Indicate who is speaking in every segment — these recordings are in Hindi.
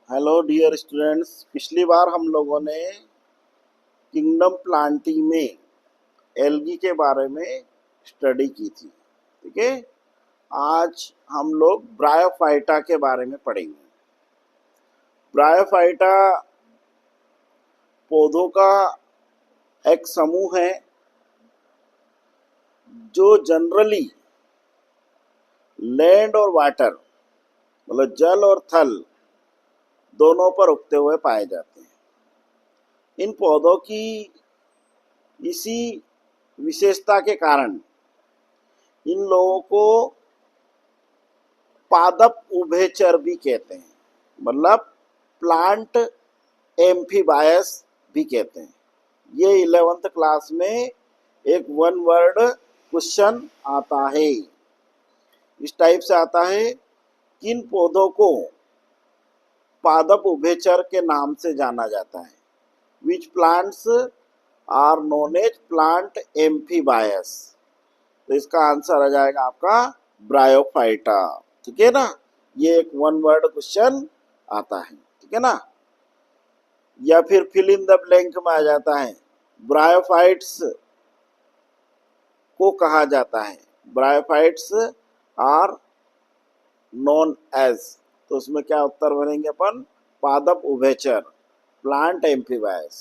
Speaker 1: हेलो डियर स्टूडेंट्स, पिछली बार हम लोगों ने किंगडम प्लांटी में एल्गी के बारे में स्टडी की थी। ठीक है। आज हम लोग ब्रायोफाइटा के बारे में पढ़ेंगे। ब्रायोफाइटा पौधों का एक समूह है जो जनरली लैंड और वाटर मतलब जल और थल दोनों पर उगते हुए पाए जाते हैं। इन पौधों की इसी विशेषता के कारण इन लोगों को पादप उभयचर भी कहते हैं, मतलब प्लांट एम्फीबायस भी कहते हैं। ये 11th क्लास में एक वन वर्ड क्वेश्चन आता है। इस टाइप से आता है, किन पौधों को पादप उभयचर के नाम से जाना जाता है? Which plants are known as plant amphibious? तो इसका आंसर आ जाएगा आपका ब्रायोफाइटा। ठीक है ना। ये एक वन वर्ड क्वेश्चन आता है। ठीक है ना। या फिर फिल इन द ब्लैंक में आ जाता है, ब्रायोफाइट्स को कहा जाता है, ब्रायोफाइट्स आर नोन एज। तो उसमें क्या उत्तर बनेंगे अपन? पादप उभयचर, प्लांट एम्फीबायस।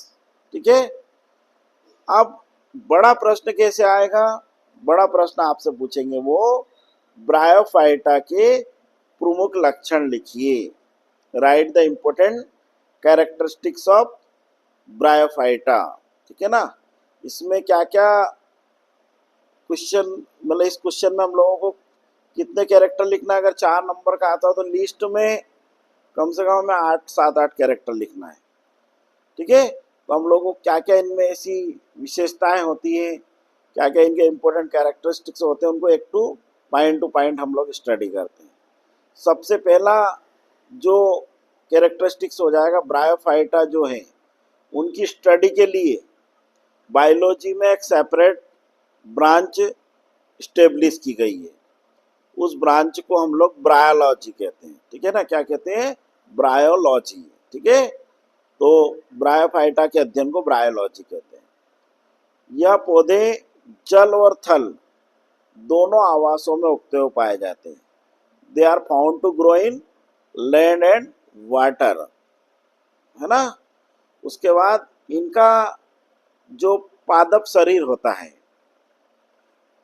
Speaker 1: ठीक है। अब बड़ा प्रश्न कैसे आएगा? बड़ा प्रश्न आपसे पूछेंगे वो ब्रायोफाइटा के प्रमुख लक्षण लिखिए। Right the important characteristics of bryophyta. ठीक है ना। इसमें क्या क्या क्वेश्चन, मतलब इस क्वेश्चन में हम लोगों को कितने कैरेक्टर लिखना है? अगर 4 नंबर का आता हो तो लिस्ट में कम से कम हमें 8 7 8 कैरेक्टर लिखना है। ठीक है। तो हम लोगों को क्या क्या इनमें ऐसी विशेषताएं होती है, क्या क्या इनके इंपॉर्टेंट कैरेक्टरिस्टिक्स होते हैं, उनको एक टू पॉइंट हम लोग स्टडी करते हैं। सबसे पहला जो कैरेक्टरिस्टिक्स हो जाएगा, ब्रायोफाइटा जो है उनकी स्टडी के लिए बायोलॉजी में एक सेपरेट ब्रांच स्टेब्लिश की गई है। उस ब्रांच को हम लोग ब्रायोलॉजी कहते हैं। ठीक है ना। क्या कहते हैं? ब्रायोलॉजी। ठीक है। तो ब्रायोफाइटा के अध्ययन को ब्रायोलॉजी कहते हैं। यह पौधे जल और थल दोनों आवासों में उगते हुए पाए जाते हैं। They are found to grow in land and water, है ना। उसके बाद इनका जो पादप शरीर होता है,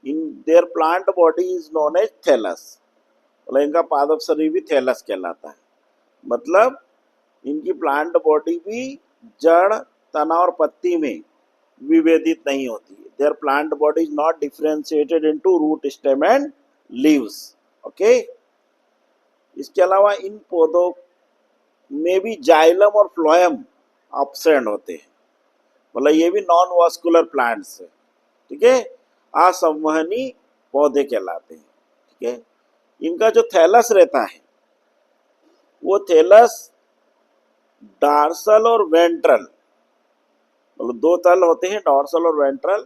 Speaker 1: in their plant body is known as thallus, मतलब इनका पादप शरीर भी थैलस कहलाता है। मतलब इनकी प्लांट बॉडी भी जड़, तना और पत्ती में विभेदित नहीं होती है। Their plant body is not differentiated into root, stem and leaves. Okay. इसके अलावा इन पौधों में भी जाइलम और फ्लोएम एब्सेंट होते हैं, मतलब ये भी नॉन वास्कुलर प्लांट्स है। ठीक है। असंवहनी पौधे कहलाते हैं। ठीक है। इनका जो थैलस रहता है वो थैलस डार्सल और वेंट्रल, मतलब 2 तल होते हैं, डॉर्सल और वेंट्रल।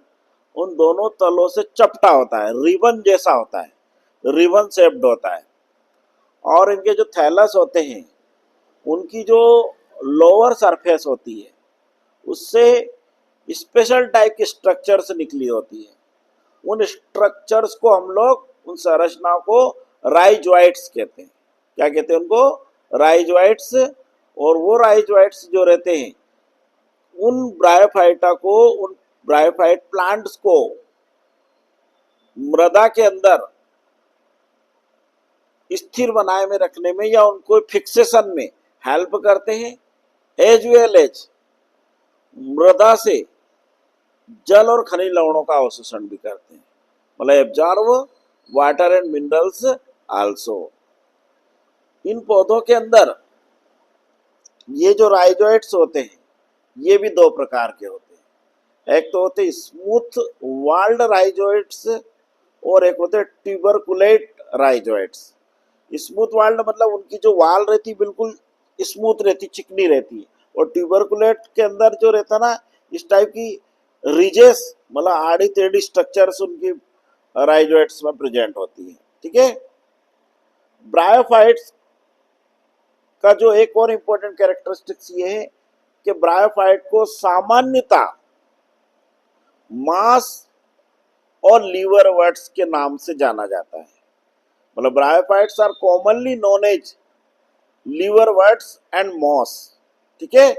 Speaker 1: उन दोनों तलों से चपटा होता है, रिबन जैसा होता है, रिबन शेप्ड होता है। और इनके जो थैलस होते हैं उनकी जो लोअर सरफेस होती है उससे स्पेशल टाइप की स्ट्रक्चर्स निकली होती है। उन स्ट्रक्चर्स को हम लोग, उन संरचनाओं को राइजोइट्स कहते हैं। क्या कहते हैं उनको? राइजोइट्स। और वो राइजोइट्स जो रहते हैं उन ब्रायोफाइटा को, उन ब्रायोफाइट प्लांट्स को मृदा के अंदर स्थिर बनाए में रखने में या उनको फिक्सेशन में हेल्प करते हैं, एज वेल एज मृदा से जल और खनिज लवणों का अवशोषण भी करते हैं, मतलब absorb water and minerals also. इन पौधों के अंदर ये जो राइजोइट्स होते हैं ये भी 2 प्रकार के होते हैं। एक तो होते स्मूथ वाल्ड राइजोइट्स और एक होते ट्यूबरकुलेट राइजोइट्स। स्मूथ वाल्ड मतलब उनकी जो वाल रहती बिल्कुल स्मूथ रहती, चिकनी रहती है। और ट्यूबरकुलेट के अंदर जो रहता ना, इस टाइप की रिजेस, मतलब आड़ी टेढ़ी स्ट्रक्चर्स उनकी राइजोइट्स में प्रेजेंट होती है। ठीक है। ब्रायोफाइट्स का जो एक और इम्पोर्टेंट कैरेक्टरिस्टिक्स ये है कि ब्रायोफाइट को सामान्यता मास और लीवरवर्ट्स के नाम से जाना जाता है। मतलब bryophytes are commonly known as liverworts and moss. ठीक है,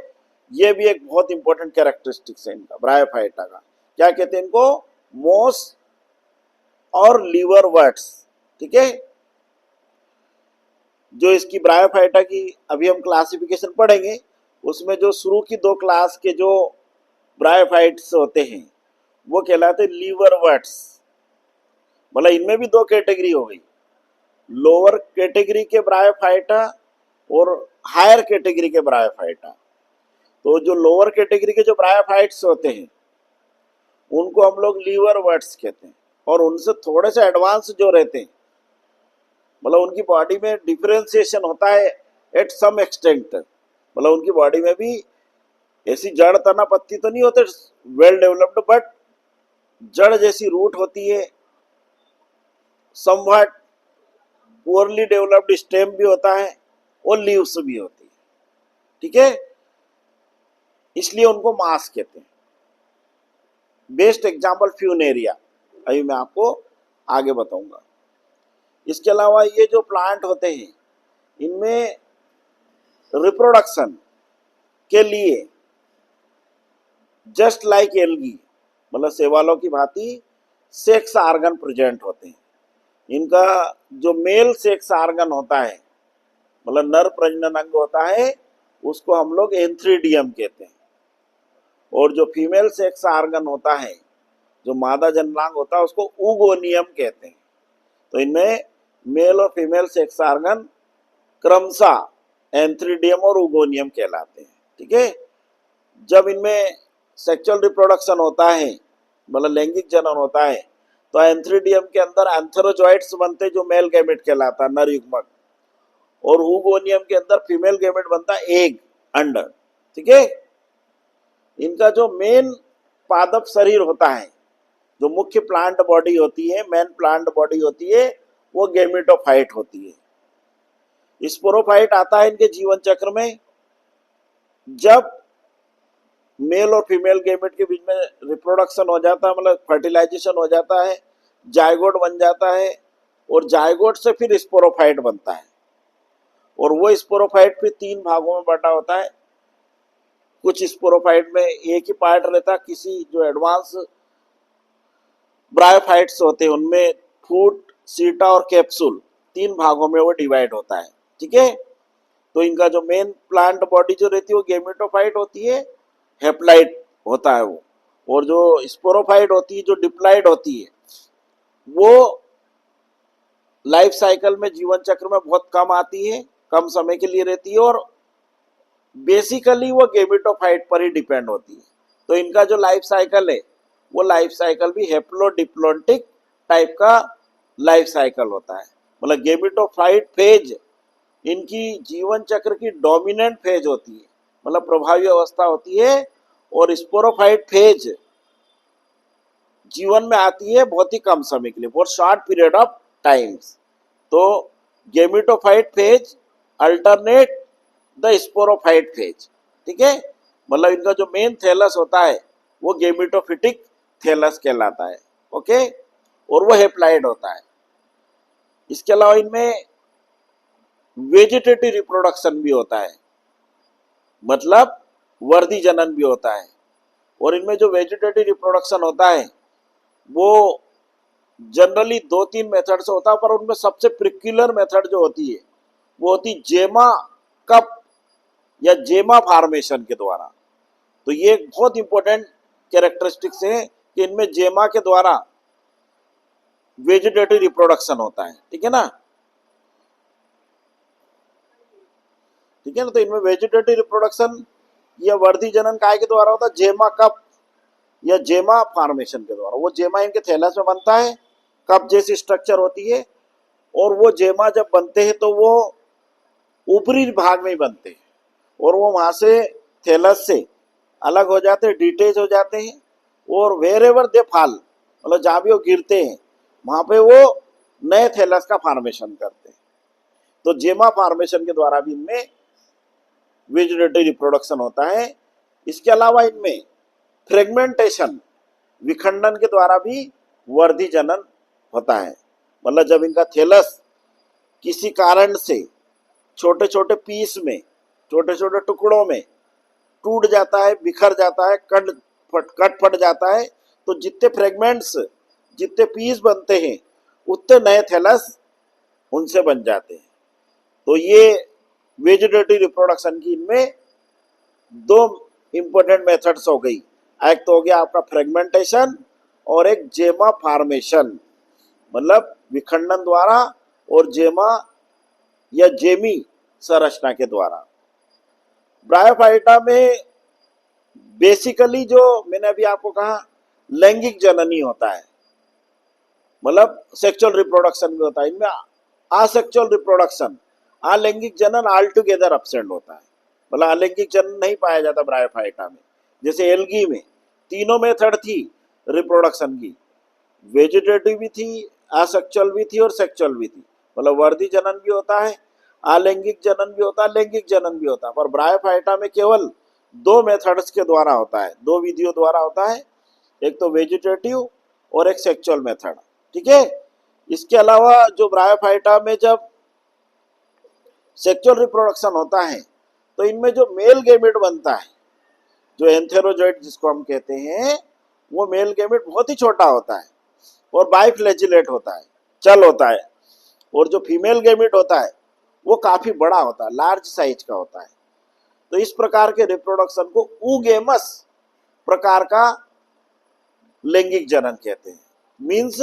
Speaker 1: ये भी एक बहुत इंपॉर्टेंट कैरेक्टरिस्टिक्स है इनका, ब्रायोफाइटा का। क्या कहते हैं इनको? मॉस और लीवरवर्ट्स। ठीक है, जो इसकी ब्रायोफाइटा की अभी हम क्लासिफिकेशन पढ़ेंगे, उसमें जो शुरू की दो क्लास के जो ब्रायोफाइट्स होते हैं वो कहलाते हैं लीवरवर्ट्स। मतलब इनमें भी दो कैटेगरी हो गई, लोअर कैटेगरी के ब्रायोफाइटा और हायर कैटेगरी के ब्रायोफाइटा। तो जो लोअर कैटेगरी के जो ब्रायोफाइट्स होते हैं उनको हम लोग लीवरवर्ट्स कहते हैं, और उनसे थोड़े से एडवांस जो रहते हैं, मतलब उनकी बॉडी में डिफरेंशिएशन होता है एट सम एक्सटेंट। मतलब उनकी बॉडी में भी ऐसी जड़ तना पत्ती तो नहीं होते वेल डेवलप्ड, बट जड़ जैसी रूट होती है, समवट पुअरली डेवलप्ड स्टेम भी होता है और लीव्स भी होती है। ठीक है, इसलिए उनको मास कहते हैं। बेस्ट एग्जाम्पल फ्यूनेरिया, अभी मैं आपको आगे बताऊंगा। इसके अलावा ये जो प्लांट होते हैं इनमें रिप्रोडक्शन के लिए जस्ट लाइक एल्गी, मतलब शैवालों की भांति सेक्स आर्गन प्रेजेंट होते हैं। इनका जो मेल सेक्स आर्गन होता है, मतलब नर प्रजनन अंग होता है, उसको हम लोग एंथ्रीडियम कहते हैं। और जो फीमेल सेक्स आर्गन होता है, जो मादा जननांग होता है, उसको ऊगोनियम कहते हैं। तो इनमें मेल और फीमेल सेक्स आर्गन क्रमशः एंथ्रीडियम और ऊगोनियम कहलाते हैं। ठीक है, जब इनमें सेक्सुअल रिप्रोडक्शन होता है, मतलब लैंगिक जनन होता है, तो एंथ्रीडियम के अंदर एंथेरोजॉइट्स बनते हैं जो मेल गैमेट कहलाता है, नर युग्मक, और ऊगोनियम के अंदर फीमेल गैमेट बनता है, एग, अंड। ठीक है, इनका जो मेन पादप शरीर होता है, जो मुख्य प्लांट बॉडी होती है, मेन प्लांट बॉडी होती है, वो गैमेटोफाइट होती है। स्पोरोफाइट आता है इनके जीवन चक्र में जब मेल और फीमेल गैमेट के बीच में रिप्रोडक्शन हो जाता है, मतलब फर्टिलाइजेशन हो जाता है, जायगोट बन जाता है, और जायगोट से फिर स्पोरोफाइट बनता है। और वो स्पोरोफाइट फिर तीन भागों में बटा होता है। कुछ स्पोरोफाइट में एक ही पार्ट रहता है, किसी जो एडवांस ब्रायोफाइट्स होते हैं उनमें फूट, सीटा और कैप्सूल, तीन भागों में वो डिवाइड होता है। ठीक है, तो इनका जो मेन प्लांट बॉडी जो रहती है वो गैमेटोफाइट होती है, हेप्लाइट होता है वो। और जो स्पोरोफाइट होती है, जो डिप्लाइड होती है, वो लाइफ साइकिल में, जीवन चक्र में बहुत कम आती है, कम समय के लिए रहती है, और बेसिकली वो गैमेटोफाइट पर ही डिपेंड होती है। तो इनका जो लाइफ साइकिल है वो लाइफ साइकिल भी हेप्लोडिप्लोन्टिक टाइप का लाइफ साइकिल होता है। मतलब गैमेटोफाइट फेज इनकी जीवन चक्र की डोमिनेंट फेज होती है, मतलब प्रभावी अवस्था होती है, और स्पोरोफाइट फेज जीवन में आती है बहुत ही कम समय के लिए, for short period of times. तो gametophyte phase alternate the sporophyte phase. ठीक है, मतलब इनका जो मेन थैलस होता है वो गैमेटोफिटिक थैलस कहलाता है। ओके, और वो हेप्लाइड होता है। इसके अलावा इनमें वेजिटेटिव रिप्रोडक्शन भी होता है, मतलब वर्धी जनन भी होता है। और इनमें जो वेजिटेटिव रिप्रोडक्शन होता है वो जनरली दो तीन मेथड से होता है, पर उनमें सबसे प्रिक्युलर मेथड जो होती है वो होती जेमा कप या जेमा फॉर्मेशन के द्वारा। तो ये एक बहुत इंपॉर्टेंट कैरेक्टरिस्टिक्स है कि इनमें जेमा के द्वारा वेजिटेटिव रिप्रोडक्शन होता है। ठीक है ना, ठीक है ना। तो इनमें वेजिटेटिव रिप्रोडक्शन या वर्धी जनन काय के द्वारा होता है? जेमा कप या जेमा फॉर्मेशन के द्वारा। वो जेमा इनके थैलस में बनता है, कप जैसी स्ट्रक्चर होती है, और वो जेमा जब बनते हैं तो वो ऊपरी भाग में ही बनते हैं, और वो वहां से थैलस से अलग हो जाते हैं, डिटेच हो जाते हैं, और वेर एवर दे फॉल, मतलब जहां भी वो गिरते हैं वहां पे वो नए थैलस का फॉर्मेशन करते हैं। तो जेमा फॉर्मेशन के द्वारा भी इनमें वेजिटेटिव रिप्रोडक्शन होता है। इसके अलावा इनमें फ्रेगमेंटेशन, विखंडन के द्वारा भी वर्धी जनन होता है। मतलब जब इनका थैलस किसी कारण से छोटे छोटे पीस में, छोटे छोटे टुकड़ों में टूट जाता है, बिखर जाता है, कट फट जाता है, तो जितने फ्रेगमेंट्स, जितने पीस बनते हैं उतने नए थैलस उनसे बन जाते हैं। तो ये वेजिटेटिव रिप्रोडक्शन की इनमें दो इंपॉर्टेंट मेथड्स हो गई। एक तो हो गया आपका फ्रेगमेंटेशन और एक जेमा फॉर्मेशन, मतलब विखंडन द्वारा और जेमा या जेमी संरचना के द्वारा। ब्रायोफाइटा में बेसिकली जो मैंने अभी आपको कहा लैंगिक जननी होता है, मतलब सेक्सुअल रिप्रोडक्शन भी होता है। इनमें असेक्सुअल रिप्रोडक्शन, अलैंगिक जनन ऑल टुगेदर एब्सेंट होता है, मतलब अलैंगिक जनन नहीं पाया जाता ब्रायोफाइटा में। जैसे एल्गी में तीनों मेथड थी रिप्रोडक्शन की, वेजिटेटिव भी थी, असेक्सुअल भी थी और सेक्सुअल भी थी। मतलब वर्धी जनन भी होता है, अलैंगिक जनन भी होता है, लैंगिक जनन भी होता है। पर ब्रायोफाइटा में केवल दो मेथड्स के द्वारा होता है, दो विधियों द्वारा होता है, एक तो वेजिटेटिव और एक सेक्सुअल मेथड। ठीक है। इसके अलावा जो ब्रायोफाइटा में जब सेक्सुअल रिप्रोडक्शन होता है तो इनमें जो मेल गैमेट बनता है, जो एंथेरोजोइड जिसको हम कहते हैं, वो मेल गैमेट बहुत ही छोटा होता है और बाइफ्लैजिलेट होता है, चल होता है। और जो फीमेल गैमेट होता है वो काफी बड़ा होता है, लार्ज साइज का होता है। तो इस प्रकार के रिप्रोडक्शन को ऊगेमस प्रकार का लैंगिक जनन कहते हैं। मीन्स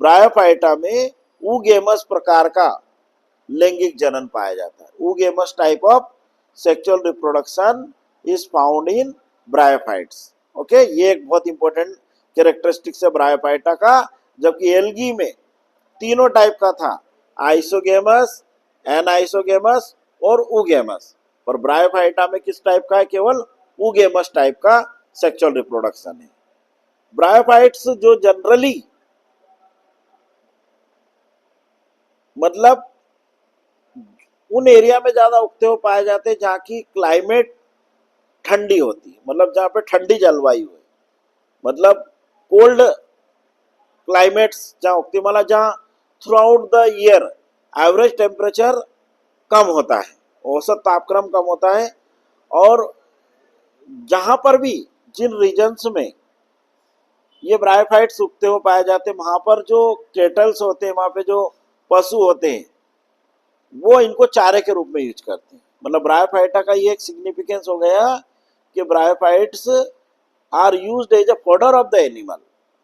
Speaker 1: ब्रायोफाइटा में ऊगेमस प्रकार का लैंगिक जनन पाया जाता है। Oogamous type of sexual reproduction is found in bryophytes. Okay, ये एक बहुत इंपॉर्टेंट कैरेक्टरिस्टिक्स है ब्रायोफाइटा का। जबकि एल्गी में तीनों टाइप का था, आइसोगेमस, एनाइसोगेमस और ऊगेमस। पर ब्रायोफाइटा में किस टाइप का है? केवल ऊगेमस टाइप का सेक्सुअल रिप्रोडक्शन है। ब्रायोफाइट्स जो जनरली मतलब उन एरिया में ज्यादा उगते हुए पाए जाते हैं जहाँ की क्लाइमेट ठंडी होती है, मतलब जहाँ पे ठंडी जलवायु है, मतलब कोल्ड क्लाइमेट्स जहाँ उगती, मतलब जहाँ throughout the year average temperature कम होता है, औसत तापक्रम कम होता है। और जहाँ पर भी जिन रीजन्स में ये ब्रायोफाइट्स उगते हुए पाए जाते हैं, वहाँ पर जो केटल्स होते हैं, वहाँ पे जो पशु होते हैं, वो इनको चारे के रूप में यूज करते हैं। मतलब ब्रायोफाइटा का ये एक सिग्निफिकेंस हो गया कि bryophytes are used as a fodder of the animal,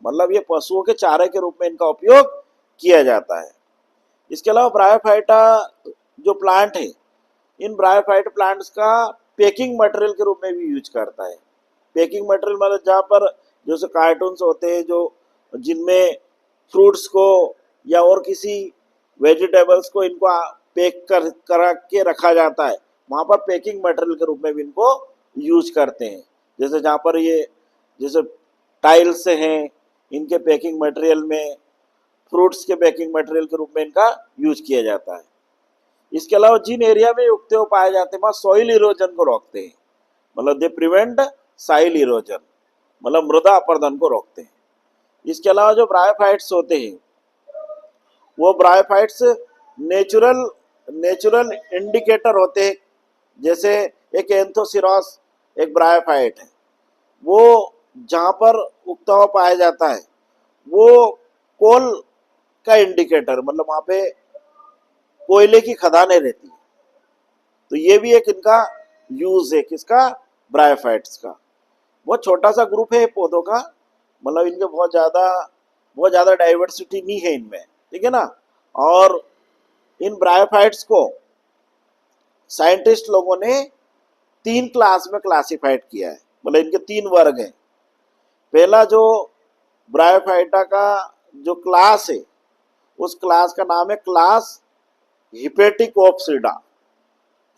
Speaker 1: मतलब ये पशुओं के चारे के रूप में इनका उपयोग किया जाता है। इसके अलावा ब्रायोफाइटा जो प्लांट है, इन ब्रायोफाइट प्लांट्स का पैकिंग मटेरियल के रूप में भी यूज करता है। पैकिंग मटेरियल मतलब जहाँ पर जैसे कार्टून्स होते हैं जो जिनमें फ्रूट्स को या और किसी वेजिटेबल्स को इनको पैक करा के रखा जाता है, वहाँ पर पैकिंग मटेरियल के रूप में भी इनको यूज करते हैं। जैसे जहाँ पर ये जैसे टाइल्स हैं, इनके पैकिंग मटेरियल में फ्रूट्स के पैकिंग मटेरियल के रूप में इनका यूज किया जाता है। इसके अलावा जिन एरिया में उगते हुए पाए जाते हैं वहाँ सॉइल इरोजन को रोकते हैं, मतलब दे प्रिवेंट सॉइल इरोजन, मतलब मृदा अपरदन को रोकते हैं। इसके अलावा जो ब्रायोफाइट्स होते हैं वो ब्रायोफाइट्स नेचुरल इंडिकेटर होते हैं। जैसे एक एंथोसिरॉस एक ब्रायोफाइट है, वो जहाँ पर उगता हुआ पाया जाता है वो कोल का इंडिकेटर, मतलब वहाँ पे कोयले की खदानें रहती है। तो ये भी एक इनका यूज है किसका? ब्रायोफाइट्स का। बहुत छोटा सा ग्रुप है पौधों का, मतलब इनके बहुत ज़्यादा डाइवर्सिटी नहीं है इनमें, ठीक है ना। और इन ब्रायोफाइट्स को साइंटिस्ट लोगों ने 3 क्लास में क्लासिफाइड किया है, मतलब इनके 3 वर्ग हैं। पहला जो ब्रायोफाइटा का जो क्लास है उस क्लास का नाम है क्लास हिपेटिकोप्सिडा,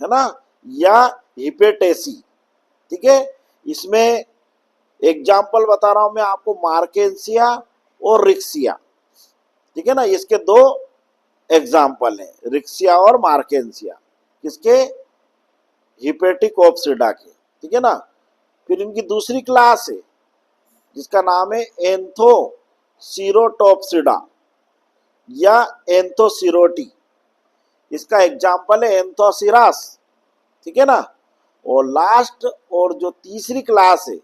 Speaker 1: है ना, या हिपेटेसी। ठीक है। इसमें एग्जाम्पल बता रहा हूं मैं आपको, मार्केंसिया और रिक्सिया। ठीक है ना, इसके 2 एग्जाम्पल हैं, रिक्सिया और मार्केंसिया। किसके? हिपेटिकोप्सिडा के, ठीक है ना। फिर इनकी दूसरी क्लास है जिसका नाम है एंथोसिरोटोप्सिडा या एंथोसिरोटी। इसका एग्जाम्पल है एंथोसिरास, ठीक है ना। और लास्ट और जो तीसरी क्लास है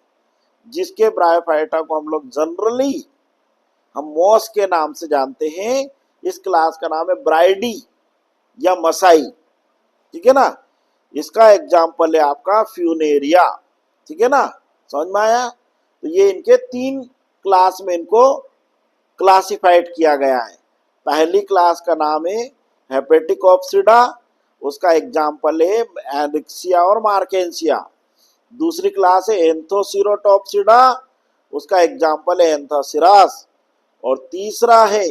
Speaker 1: जिसके ब्रायोफाइटा को हम लोग जनरली हम मॉस के नाम से जानते हैं, इस क्लास का नाम है ब्राइडी या मसाई, ठीक है ना। इसका एग्जाम्पल है आपका फ्यूनेरिया, ठीक है ना। समझ में आया। तो ये इनके 3 क्लास में इनको क्लासिफाइड किया गया है। पहली क्लास का नाम है हेपेटिकोप्सिडा, उसका एग्जाम्पल है एरिक्सिया और मार्केंसिया। दूसरी क्लास है एंथोसिरोटोप्सिडा, उसका एग्जाम्पल है एंथोसिरास। और तीसरा है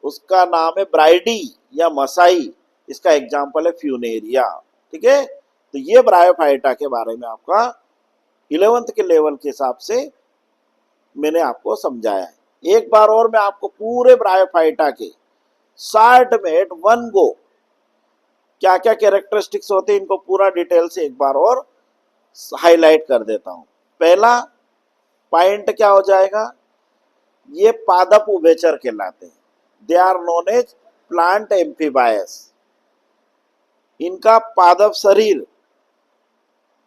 Speaker 1: उसका नाम है ब्राइडी या मसाई, इसका एग्जाम्पल है फ्यूनेरिया, ठीक है। तो ये ब्रायोफाइटा के बारे में आपका 11th के लेवल के हिसाब से मैंने आपको समझाया है। एक बार और मैं आपको पूरे ब्रायोफाइटा के शॉर्ट में एट वन गो क्या क्या कैरेक्टरिस्टिक्स होते हैं इनको पूरा डिटेल से एक बार और हाईलाइट कर देता हूं। पहला पॉइंट क्या हो जाएगा, ये पादप उभयचर कहलाते हैं। They are known as plant amphibious. इनका पादप शरीर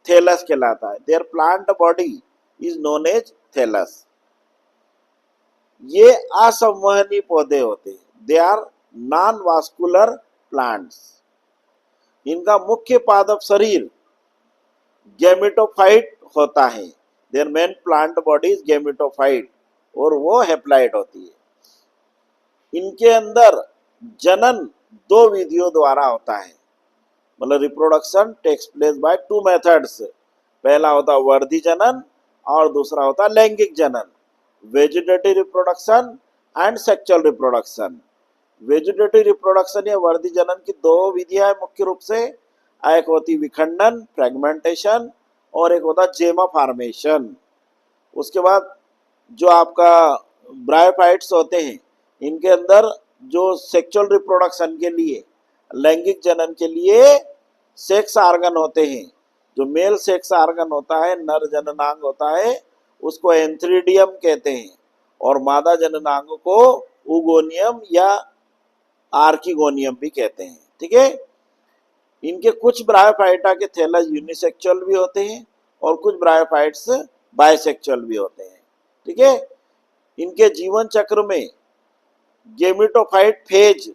Speaker 1: थैलस कहलाता है। Their plant body is known as thallus. ये असंवहनी पौधे होते हैं। They are non vascular plants. इनका मुख्य पादप शरीर गैमेटोफाइट होता है। Their main plant body is gametophyte और वो हैप्लॉइड होती है। इनके अंदर जनन 2 विधियों द्वारा होता है, मतलब reproduction takes place by 2 methods. पहला होता है वर्धी जनन और दूसरा होता है लैंगिक जनन, vegetative reproduction and sexual reproduction. Vegetative reproduction या वर्धी जनन की 2 विधियां हैं मुख्य रूप से। एक होती विखंडन फ्रेगमेंटेशन और एक होता जेमा फॉर्मेशन। उसके बाद जो आपका ब्रायोफाइट्स होते हैं इनके अंदर जो सेक्सुअल रिप्रोडक्शन के लिए लैंगिक जनन के लिए सेक्स आर्गन होते हैं। जो मेल सेक्स आर्गन होता है, नर जननांग होता है, उसको एंथ्रीडियम कहते हैं और मादा जननांग को उगोनियम या आर्किगोनियम भी कहते हैं, ठीक है। इनके कुछ ब्रायोफाइटा के थैलस यूनिसेक्सुअल भी होते हैं और कुछ ब्रायोफाइट्स बाइसेक्सुअल भी होते हैं, ठीक है। इनके जीवन चक्र में गेमेटोफाइट फेज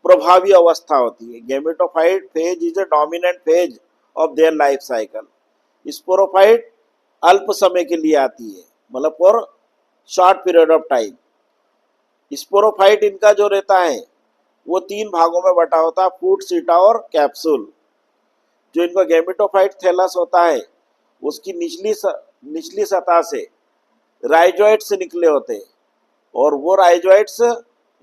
Speaker 1: प्रभावी अवस्था होती है। Gametophyte phase is a dominant phase of their life cycle. Sporophyte अल्प समय के लिए आती है, मतलब for short period of time. Sporophyte इनका जो रहता है वो 3 भागों में बटा होता है, फूट, सीटा और कैप्सूल। जो इनका गेमेटोफाइट थैलस होता है उसकी निचली सतह से राइजोइड्स निकले होते हैं और वो राइजोइड्स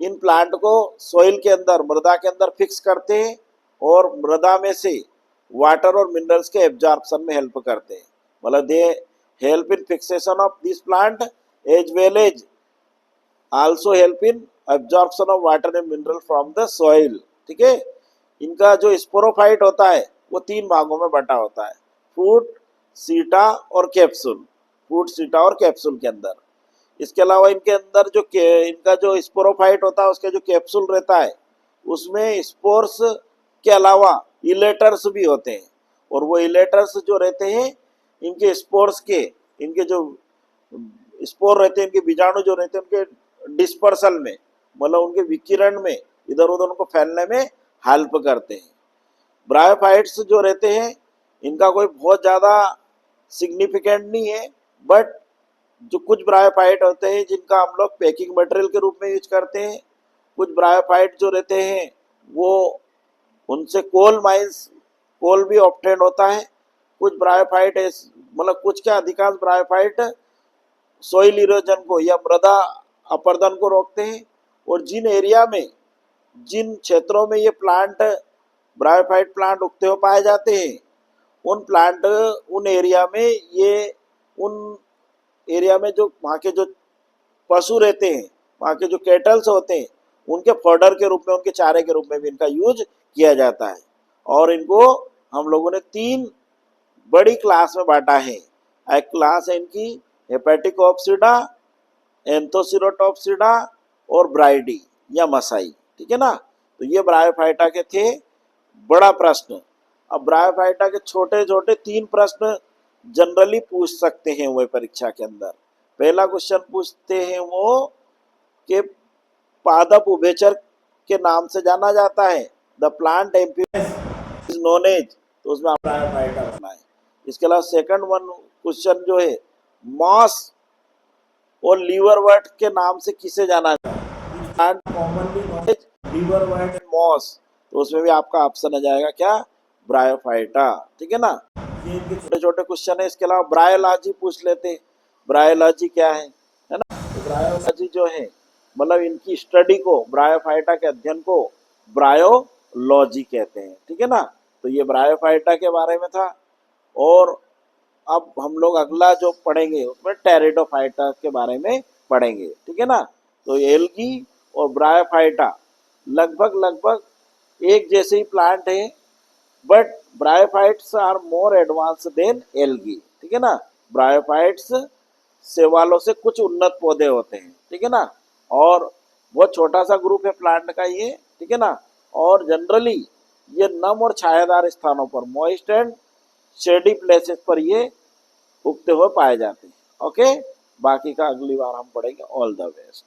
Speaker 1: इन प्लांट को सोइल के अंदर, मृदा के अंदर फिक्स करते हैं और मृदा में से वाटर और मिनरल्स के एब्जॉर्प्शन में हेल्प करते हैं। मतलब they help in fixation of this plant as well as also help in absorption of water and mineral from the soil, ठीक है। इनका जो स्पोरोफाइट होता है वो 3 भागों में बटा होता है, फूट, सीटा और कैप्सूल। फूट, सीटा और कैप्सूल के अंदर। इसके अलावा इनके अंदर जो इनका जो स्पोरोफाइट होता है उसके जो कैप्सूल रहता है उसमें स्पोर्स के अलावा इलेटर्स भी होते हैं और वो इलेटर्स जो रहते हैं इनके स्पोर्स के, इनके जो स्पोर रहते हैं, इनके बीजाणु जो रहते हैं उनके डिस्पर्सल में, मतलब उनके विकिरण में इधर उधर उनको फैलने में हेल्प करते हैं। ब्रायोफाइट्स जो रहते हैं इनका कोई बहुत ज़्यादा सिग्निफिकेंट नहीं है, बट जो कुछ ब्रायोफाइट होते हैं जिनका हम लोग पैकिंग मटेरियल के रूप में यूज करते हैं। कुछ ब्रायोफाइट जो रहते हैं वो उनसे कोल भी ऑब्टेन होता है। कुछ ब्रायोफाइट मतलब कुछ क्या अधिकांश ब्रायोफाइट सोइल इरोजन को या मृदा अपरदन को रोकते हैं। और जिन एरिया में, जिन क्षेत्रों में ये प्लांट ब्रायोफाइट प्लांट उगते हुए पाए जाते हैं उन एरिया में ये उन एरिया में जो वहाँ के जो पशु रहते हैं, वहाँ के जो कैटल्स होते हैं, उनके फॉडर के रूप में, उनके चारे के रूप में भी इनका यूज किया जाता है और इनको हम लोगों ने 3 बड़ी क्लास में बांटा है। एक क्लास है इनकी हेपेटिकोप्सिडा, एंथोसिरोटोप्सिडा और ब्राइडी या मसाई, ठीक है ना। तो ये ब्रायोफाइटा के थे। बड़ा प्रश्न, अब ब्रायोफाइटा के छोटे छोटे 3 प्रश्न जनरली पूछ सकते हैं वो परीक्षा के अंदर। पहला क्वेश्चन पूछते हैं वो कि पादप उभयचर के नाम से जाना जाता है, the plant amphibious is known as, तो उसमें आप ब्रायोफाइटा करना है। इसके अलावा सेकंड वन क्वेश्चन जो है, मॉस और लीवरवर्ट के नाम से किसे जाना जाता है, plant commonly known as liverwort and moss, तो उसमें भी आपका ऑप्शन आ जाएगा क्या, ब्रायोफाइटा, ठीक है ना। ये इनके छोटे छोटे क्वेश्चन है। इसके अलावा ब्रायोलॉजी पूछ लेते, ब्रायोलॉजी क्या है ना। तो ब्रायोलॉजी जो है मतलब इनकी स्टडी को, ब्रायोफाइटा के अध्ययन को ब्रायोलॉजी कहते हैं, ठीक है ना। तो ये ब्रायोफाइटा के बारे में था। और अब हम लोग अगला जो पढ़ेंगे उसमें टेरिडोफाइटा के बारे में पढ़ेंगे, ठीक है ना। तो एल्गी और ब्रायोफाइटा लगभग लगभग एक जैसे ही प्लांट है, but bryophytes are more advance than algae, ठीक है ना। ब्रायोफाइट्स शैवालों से कुछ उन्नत पौधे होते हैं, ठीक है ना। और बहुत छोटा सा ग्रुप है प्लांट का ये, ठीक है ना। और जनरली ये नम और छायादार स्थानों पर, मॉइस्ट एंड शेडी प्लेसेस पर ये उगते हुए पाए जाते हैं। ओके, बाकी का अगली बार हम पढ़ेंगे। All the best.